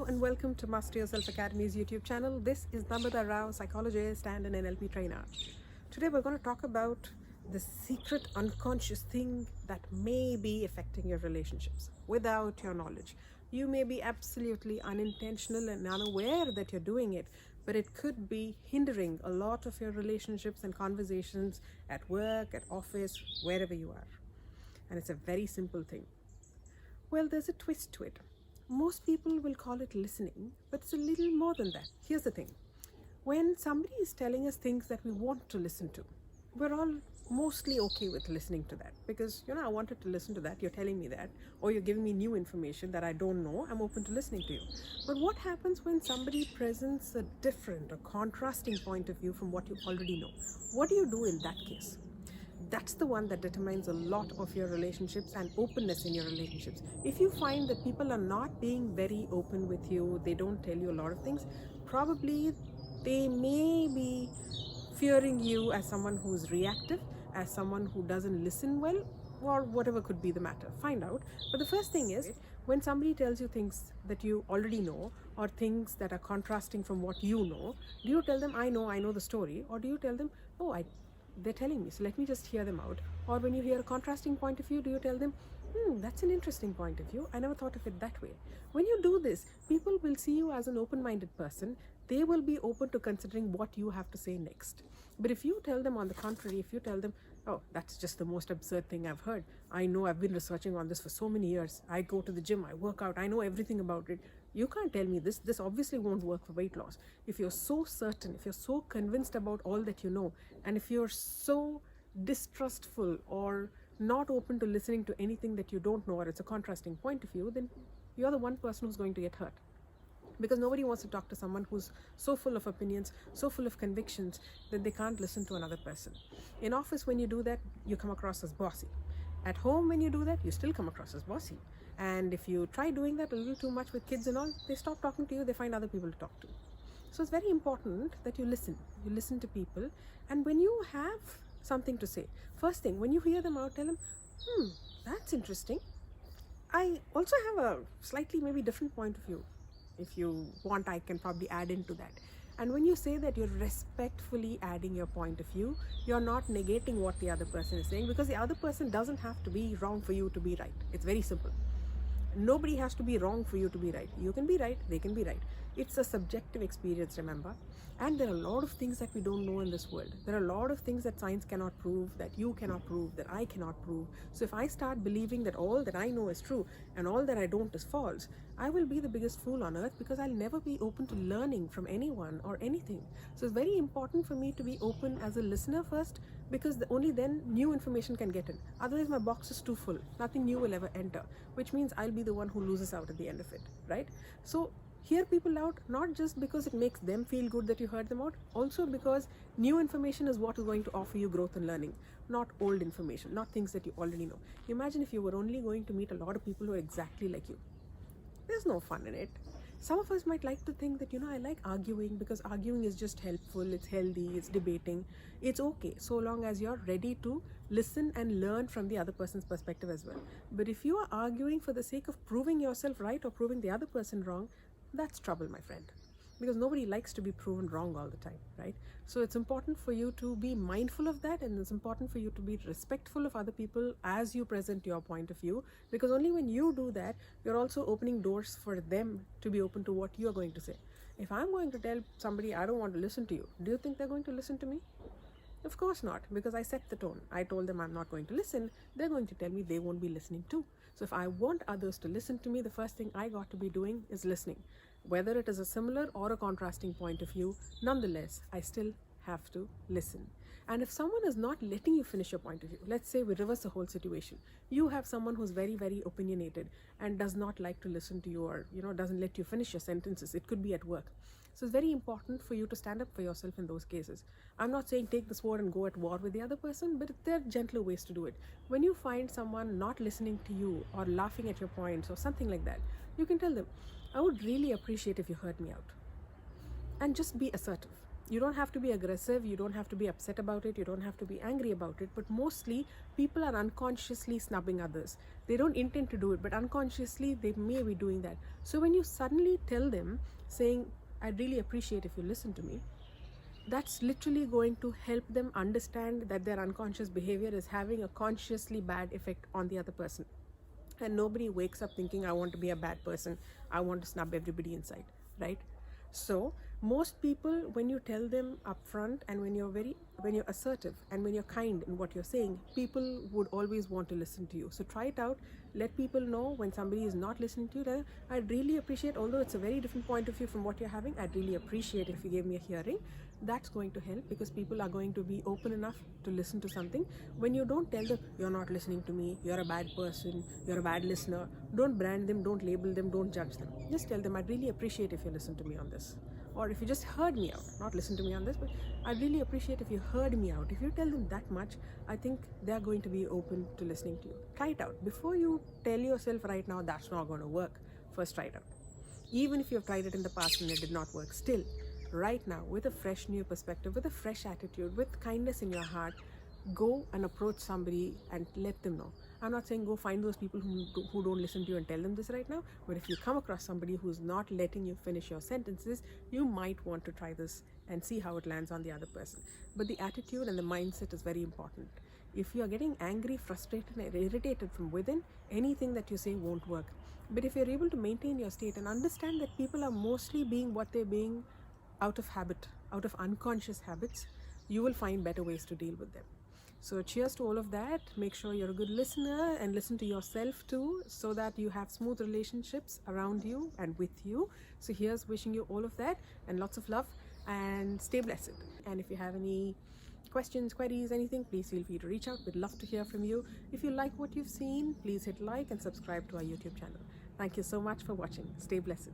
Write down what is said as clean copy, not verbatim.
Hello and welcome to Master Yourself Academy's YouTube channel. This is Narmada Rao, psychologist and an NLP trainer. Today we're going to talk about the secret unconscious thing that may be affecting your relationships without your knowledge. You may be absolutely unintentional and unaware that you're doing it, but it could be hindering a lot of your relationships and conversations at work, at office, wherever you are. And it's a very simple thing. Well, there's a twist to it. Most people will call it listening, but it's a little more than that. Here's the thing. When somebody is telling us things that we want to listen to, we're all mostly okay with listening to that because, I wanted to listen to that, you're telling me that, or you're giving me new information that I don't know, I'm open to listening to you. But what happens when somebody presents a different or contrasting point of view from what you already know? What do you do in that case? That's the one that determines a lot of your relationships and openness in your relationships. If you find that people are not being very open with you, they don't tell you a lot of things, probably they may be fearing you as someone who's reactive, as someone who doesn't listen well, or whatever could be the matter. Find out. But the first thing is, when somebody tells you things that you already know or things that are contrasting from what you know, do you tell them, I know the story, or do you tell them, they're telling me, so let me just hear them out? Or when you hear a contrasting point of view, do you tell them, that's an interesting point of view, I never thought of it that way? When you do this, people will see you as an open-minded person. They will be open to considering what you have to say next. But if you tell them on the contrary, if you tell them, that's just the most absurd thing I've heard, I know, I've been researching on this for so many years, I go to the gym, I work out, I know everything about it, you can't tell me this obviously won't work for weight loss. If you're so certain, if you're so convinced about all that you know, and if you're so distrustful or not open to listening to anything that you don't know, or it's a contrasting point of view, then you're the one person who's going to get hurt. Because nobody wants to talk to someone who's so full of opinions, so full of convictions that they can't listen to another person. In office, when you do that, you come across as bossy. At home, when you do that, you still come across as bossy. And if you try doing that a little too much with kids and all, they stop talking to you, they find other people to talk to. So it's very important that you listen to people. And when you have something to say, first thing, when you hear them out, tell them, that's interesting. I also have a slightly maybe different point of view. If you want, I can probably add into that. And when you say that, you're respectfully adding your point of view. You're not negating what the other person is saying, because the other person doesn't have to be wrong for you to be right. It's very simple. Nobody has to be wrong for you to be right. You can be right, they can be right. It's a subjective experience, remember. And there are a lot of things that we don't know in this world. There are a lot of things that science cannot prove, that you cannot prove, that I cannot prove. So if I start believing that all that I know is true and all that I don't is false, I will be the biggest fool on earth, because I'll never be open to learning from anyone or anything. So it's very important for me to be open as a listener first, because only then new information can get in. Otherwise my box is too full. Nothing new will ever enter, which means I'll be the one who loses out at the end of it, right? So hear people out, not just because it makes them feel good that you heard them out, also because new information is what is going to offer you growth and learning, not old information, not things that you already know. Imagine if you were only going to meet a lot of people who are exactly like you. There's no fun in it. Some of us might like to think that, I like arguing because arguing is just helpful, it's healthy, it's debating. It's okay, so long as you're ready to listen and learn from the other person's perspective as well. But if you are arguing for the sake of proving yourself right or proving the other person wrong, that's trouble, my friend. Because nobody likes to be proven wrong all the time, right? So it's important for you to be mindful of that, and it's important for you to be respectful of other people as you present your point of view, because only when you do that, you're also opening doors for them to be open to what you're going to say. If I'm going to tell somebody I don't want to listen to you, do you think they're going to listen to me? Of course not, because I set the tone. I told them I'm not going to listen. They're going to tell me they won't be listening too. So if I want others to listen to me, the first thing I got to be doing is listening. Whether it is a similar or a contrasting point of view, nonetheless, I still have to listen. And if someone is not letting you finish your point of view, let's say we reverse the whole situation. You have someone who's very, very opinionated and does not like to listen to you, or, doesn't let you finish your sentences. It could be at work. So it's very important for you to stand up for yourself in those cases. I'm not saying take the sword and go at war with the other person, but there are gentler ways to do it. When you find someone not listening to you or laughing at your points or something like that, you can tell them, I would really appreciate if you heard me out. And just be assertive. You don't have to be aggressive, you don't have to be upset about it, you don't have to be angry about it, but mostly people are unconsciously snubbing others. They don't intend to do it, but unconsciously they may be doing that. So when you suddenly tell them, saying, I'd really appreciate if you listen to me, that's literally going to help them understand that their unconscious behavior is having a consciously bad effect on the other person. And nobody wakes up thinking, I want to be a bad person, I want to snub everybody inside, right? So most people, when you tell them upfront, and when you're assertive and when you're kind in what you're saying, people would always want to listen to you. So try it out. Let people know when somebody is not listening to you, then I'd really appreciate, although it's a very different point of view from what you're having, I'd really appreciate if you gave me a hearing. That's going to help, because people are going to be open enough to listen to something. When you don't tell them, you're not listening to me, you're a bad person, you're a bad listener, don't brand them, don't label them, don't judge them. Just tell them, I'd really appreciate if you listen to me on this. Or if you just heard me out, not listen to me on this, but I'd really appreciate if you heard me out. If you tell them that much, I think they're going to be open to listening to you. Try it out. Before you tell yourself right now, that's not going to work, first try it out. Even if you've tried it in the past and it did not work, still, right now, with a fresh new perspective, with a fresh attitude, with kindness in your heart, go and approach somebody and let them know. I'm not saying go find those people who don't listen to you and tell them this right now, but if you come across somebody who's not letting you finish your sentences, you might want to try this and see how it lands on the other person. But the attitude and the mindset is very important. If you're getting angry, frustrated, and irritated from within, anything that you say won't work. But if you're able to maintain your state and understand that people are mostly being what they're being out of habit, out of unconscious habits, you will find better ways to deal with them. So cheers to all of that. Make sure you're a good listener and listen to yourself too, so that you have smooth relationships around you and with you. So here's wishing you all of that and lots of love, and stay blessed. And if you have any questions, queries, anything, please feel free to reach out. We'd love to hear from you. If you like what you've seen, please hit like and subscribe to our YouTube channel. Thank you so much for watching. Stay blessed.